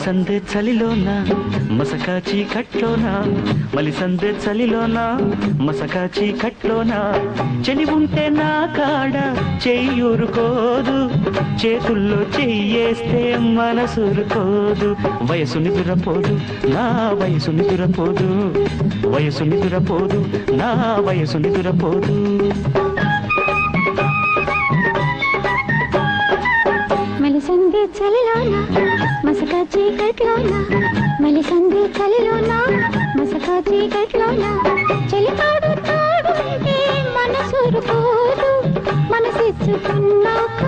మలిసందే చలిలోన మసక చీకట్లోన మలిసందే చలిలోన మసక చీకట్లోన చెలి ఉంటే నా కాడ చెయ్యూరుకోదు చేతుల్లో చెయ్యేస్తే మనసురుకోదు వయసు నిదురపోదు నా వయసు నిదురపోదు వయసు నిదురపోదు నా వయసు నిదురపోదు మలిసందే చలిలోన మసక చీకట్లోన మలిసందే చలిలోన మసక చీకట్లోన చలికాడు తాడుంటే మనసురుకోదు మనసిచ్చుకున్నాక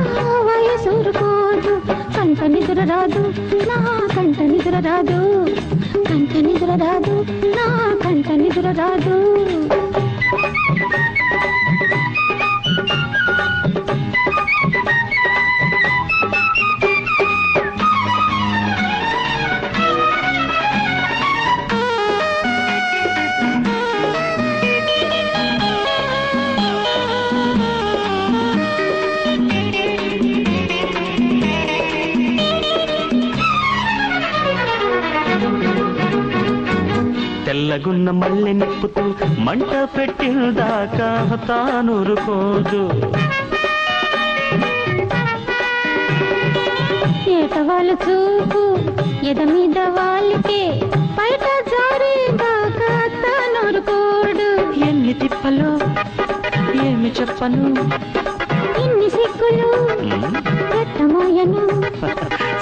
వయసురుకోదు కంట నిద్ర రాదు నా కంట నిద్ర రాదు కంట నిద్ర రాదు నా కంట నిద్ర రాదు తెల్లగున్న మల్లె నిప్పుతూ మంట పెట్టిందాకా తానురుకోదు ఏటవాళ్ళు చూపు ఎద మీద వాళ్ళకే బయట జారేదాకా తానురుకోడు ఎన్ని తిప్పలు ఏమి చెప్పను ఇన్ని సిగ్గులు పెట్టమోయను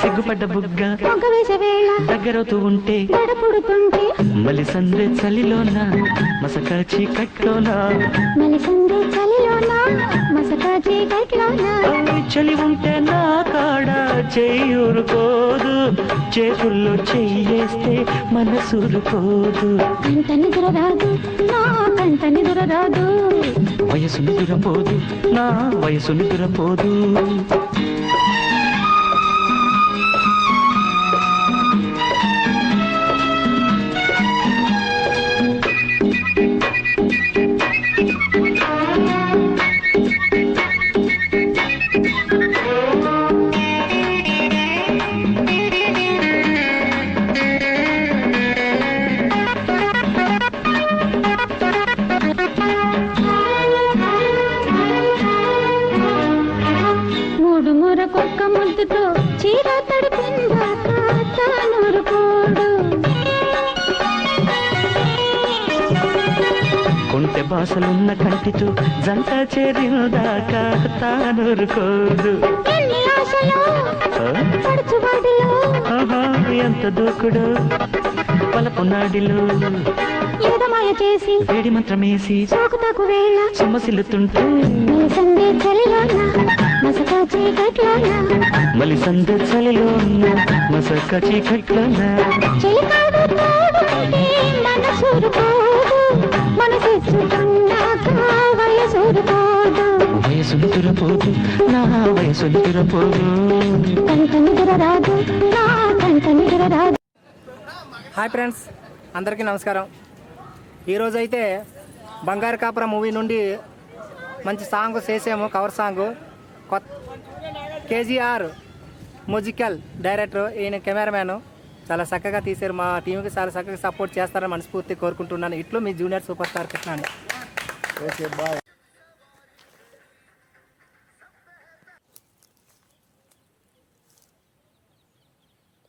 సిగ్గుపడ్డ బుగ్గ మొగ్గ వేసే వేళ దగ్గరవుతూ ఉంటే గడపుడుతుంటే మలిసందే చలిలోన మసక చీకట్లోన మలిసందే చలిలోన మసక చీకట్లోన చలి ఉంటే నా కాడ చెయ్యూరుకోదు చేతుల్లో చెయ్యేస్తే మనసురుకోదు కంట నిద్ర రాదు నా కంట నిద్ర రాదు వయసు నిదురపోదు నా వయసు నిదురపోదు కొక్క ముద్దుతో చీర తడిపిందాక తానురుకోడు కొంటె బాసలున్న కంటితో జంట చేరినదాకా తానురుకోదు ఎన్ని ఆశలు పడుచువాడిలో ఎంత దూకుడు పలపు నాడిలో ఏదమాయ చేసి వేడి మంత్రమేసి సోకుతాకు వేళ సొమ్మసిల్లుతుంటే మలిసందే చలిలోన మసక చీకట్లోన మలిసందే చలిలోన మసక చీకట్లోన చలికాడు తాడుంటే మనసురుకోదు మనసిచ్చుకున్నాక వయసురుకోదు వయసు నిదురపోదు నా వయసు నిదురపోదు కంట నిద్ర రాదు నా కంట నిద్ర రాదు. హాయ్ ఫ్రెండ్స్, అందరికీ నమస్కారం. ఈరోజు అయితే బంగారు కాపురం మూవీ నుండి మంచి సాంగ్ చేసాము, కవర్ సాంగ్. కొత్త కేజీఆర్ మ్యూజికల్ డైరెక్టర్, ఈయన కెమెరామ్యాను. చాలా చక్కగా తీశారు. మా టీంకి చాలా చక్కగా సపోర్ట్ చేస్తారని మనస్ఫూర్తి కోరుకుంటున్నాను. ఇట్లు మీ జూనియర్ సూపర్ స్టార్ కృష్ణ.